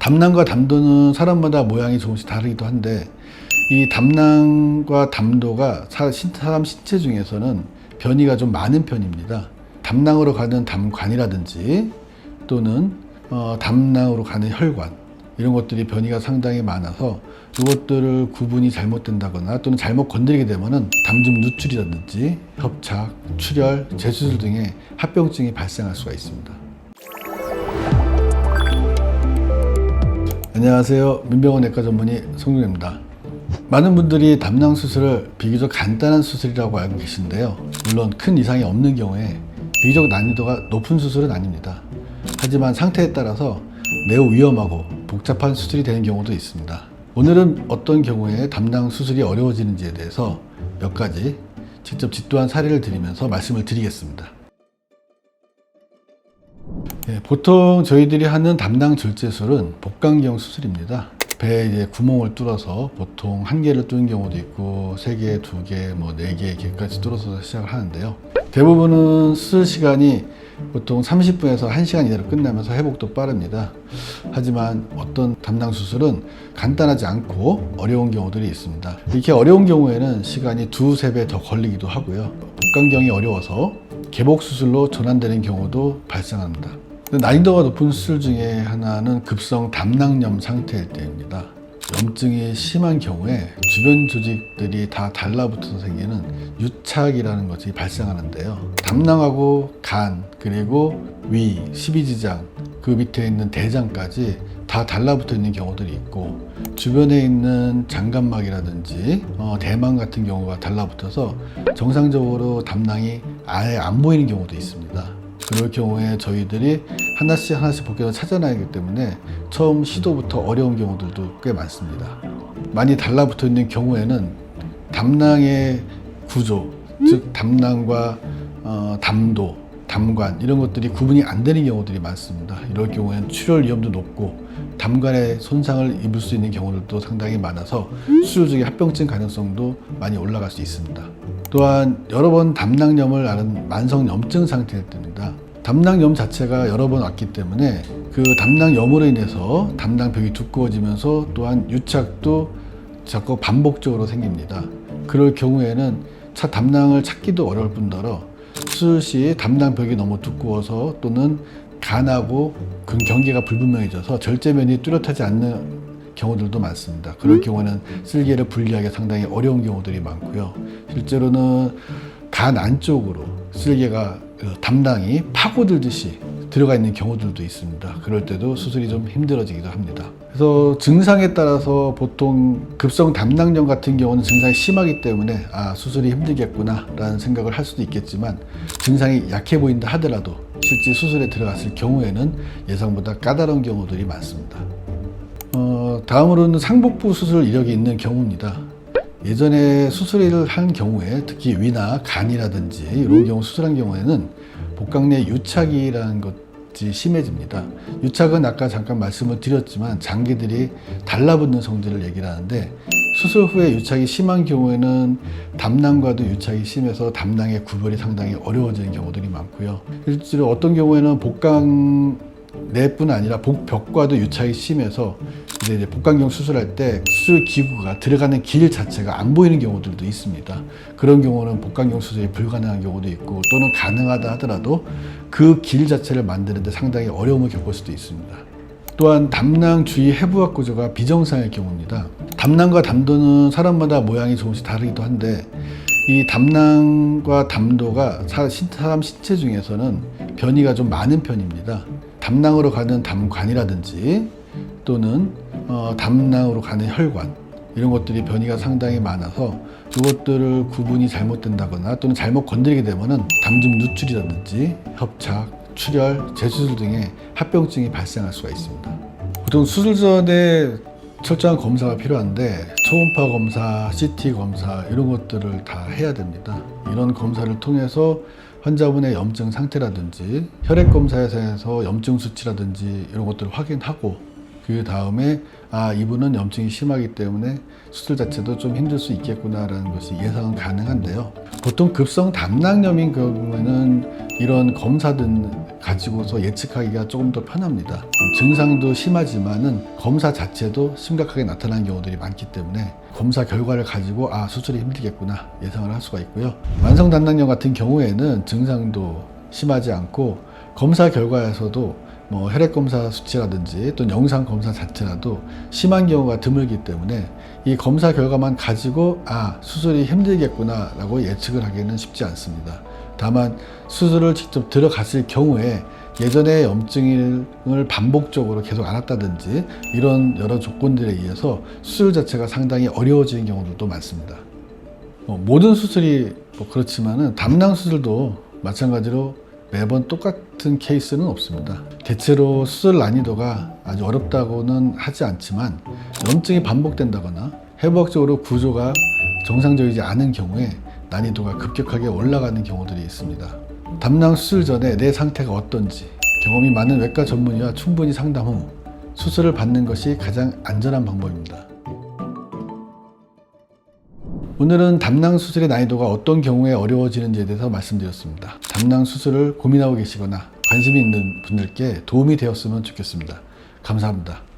담낭과 담도는 사람마다 모양이 조금씩 다르기도 한데, 이 담낭과 담도가 사람 신체 중에서는 변이가 좀 많은 편입니다. 담낭으로 가는 담관이라든지 또는 담낭으로 가는 혈관, 이런 것들이 변이가 상당히 많아서 이것들을 구분이 잘못된다거나 또는 잘못 건드리게 되면은 담즙 누출이라든지 협착, 출혈, 재수술 등의 합병증이 발생할 수가 있습니다. 안녕하세요. 민병헌 내과 전문의 송중입니다. 많은 분들이 담낭 수술을 비교적 간단한 수술이라고 알고 계신데요. 물론 큰 이상이 없는 경우에 비교적 난이도가 높은 수술은 아닙니다. 하지만 상태에 따라서 매우 위험하고 복잡한 수술이 되는 경우도 있습니다. 오늘은 어떤 경우에 담낭 수술이 어려워지는지에 대해서 몇 가지 직접 집도한 사례를 드리면서 말씀을 드리겠습니다. 보통 저희들이 하는 담낭 절제술은 복강경 수술입니다. 배에 이제 구멍을 뚫어서 보통 1개를 뚫는 경우도 있고 3개, 2개, 4개 이렇게까지 뚫어서 시작을 하는데요. 대부분은 수술 시간이 보통 30분에서 1시간 이내로 끝나면서 회복도 빠릅니다. 하지만 어떤 담낭 수술은 간단하지 않고 어려운 경우들이 있습니다. 이렇게 어려운 경우에는 시간이 2~3배 더 걸리기도 하고요. 복강경이 어려워서 개복 수술로 전환되는 경우도 발생합니다. 난이도가 높은 수술 중에 하나는 급성 담낭염 상태일 때입니다. 염증이 심한 경우에 주변 조직들이 다 달라붙어서 생기는 유착이라는 것이 발생하는데요. 담낭하고 간, 그리고 위, 십이지장, 그 밑에 있는 대장까지 다 달라붙어 있는 경우들이 있고, 주변에 있는 장간막이라든지 대망 같은 경우가 달라붙어서 정상적으로 담낭이 아예 안 보이는 경우도 있습니다. 그럴 경우에 저희들이 하나씩 복경을 찾아놔야 하기 때문에 처음 시도부터 어려운 경우들도 꽤 많습니다. 많이 달라붙어 있는 경우에는 담낭의 구조, 즉 담낭과 담도, 담관 이런 것들이 구분이 안 되는 경우들이 많습니다. 이럴 경우에는 출혈 위험도 높고 담관에 손상을 입을 수 있는 경우들도 상당히 많아서 수술 중에 합병증 가능성도 많이 올라갈 수 있습니다. 또한 여러 번 담낭염을 앓은 만성염증 상태일 때입니다. 담낭염 자체가 여러 번 왔기 때문에 그 담낭염으로 인해서 담낭벽이 두꺼워지면서 또한 유착도 자꾸 반복적으로 생깁니다. 그럴 경우에는 담낭을 찾기도 어려울 뿐더러 수술 시 담낭벽이 너무 두꺼워서 또는 간하고 그 경계가 불분명해져서 절제면이 뚜렷하지 않는 경우들도 많습니다. 그럴 경우는 쓸개를 분리하기 상당히 어려운 경우들이 많고요. 실제로는 간 안쪽으로 쓸개가 담낭이 파고들듯이 들어가 있는 경우들도 있습니다. 그럴 때도 수술이 좀 힘들어지기도 합니다. 그래서 증상에 따라서 보통 급성 담낭염 같은 경우는 증상이 심하기 때문에 수술이 힘들겠구나 라는 생각을 할 수도 있겠지만, 증상이 약해 보인다 하더라도 실제 수술에 들어갔을 경우에는 예상보다 까다로운 경우들이 많습니다. 다음으로는 상복부 수술 이력이 있는 경우입니다. 예전에 수술을 한 경우에 특히 위나 간이라든지 이런 경우 수술한 경우에는 복강 내 유착이라는 것이 심해집니다. 유착은 아까 잠깐 말씀을 드렸지만 장기들이 달라붙는 성질을 얘기를 하는데, 수술 후에 유착이 심한 경우에는 담낭과도 유착이 심해서 담낭의 구별이 상당히 어려워지는 경우들이 많고요. 실제로 어떤 경우에는 복강 내뿐 아니라 복벽과도 유착이 심해서 이제 복강경 수술할 때 수술 기구가 들어가는 길 자체가 안 보이는 경우들도 있습니다. 그런 경우는 복강경 수술이 불가능한 경우도 있고, 또는 가능하다 하더라도 그 길 자체를 만드는데 상당히 어려움을 겪을 수도 있습니다. 또한 담낭 주위 해부학 구조가 비정상일 경우입니다. 담낭과 담도는 사람마다 모양이 조금씩 다르기도 한데, 이 담낭과 담도가 사람 신체 중에서는 변이가 좀 많은 편입니다. 담낭으로 가는 담관이라든지 또는 담낭으로 가는 혈관, 이런 것들이 변이가 상당히 많아서 이것들을 구분이 잘못된다거나 또는 잘못 건드리게 되면은 담즙 누출이라든지 협착, 출혈, 재수술 등의 합병증이 발생할 수가 있습니다. 보통 수술 전에 철저한 검사가 필요한데 초음파 검사, CT 검사 이런 것들을 다 해야 됩니다. 이런 검사를 통해서 환자분의 염증 상태라든지 혈액 검사에서 염증 수치라든지 이런 것들을 확인하고, 그 다음에 이분은 염증이 심하기 때문에 수술 자체도 좀 힘들 수 있겠구나라는 것이 예상은 가능한데요. 보통 급성 담낭염인 경우에는 이런 검사들 가지고서 예측하기가 조금 더 편합니다. 증상도 심하지만은 검사 자체도 심각하게 나타나는 경우들이 많기 때문에 검사 결과를 가지고 수술이 힘들겠구나 예상을 할 수가 있고요. 만성 담낭염 같은 경우에는 증상도 심하지 않고 검사 결과에서도 혈액 검사 수치라든지 또는 영상 검사 자체라도 심한 경우가 드물기 때문에 이 검사 결과만 가지고 수술이 힘들겠구나 라고 예측을 하기는 쉽지 않습니다. 다만 수술을 직접 들어갔을 경우에 예전에 염증을 반복적으로 계속 앓았다든지 이런 여러 조건들에 의해서 수술 자체가 상당히 어려워지는 경우들도 많습니다. 모든 수술이 그렇지만은 담낭 수술도 마찬가지로 매번 똑같은 케이스는 없습니다. 대체로 수술 난이도가 아주 어렵다고는 하지 않지만 염증이 반복된다거나 해부학적으로 구조가 정상적이지 않은 경우에 난이도가 급격하게 올라가는 경우들이 있습니다. 담낭 수술 전에 내 상태가 어떤지 경험이 많은 외과 전문의와 충분히 상담 후 수술을 받는 것이 가장 안전한 방법입니다. 오늘은 담낭 수술의 난이도가 어떤 경우에 어려워지는지에 대해서 말씀드렸습니다. 담낭 수술을 고민하고 계시거나 관심이 있는 분들께 도움이 되었으면 좋겠습니다. 감사합니다.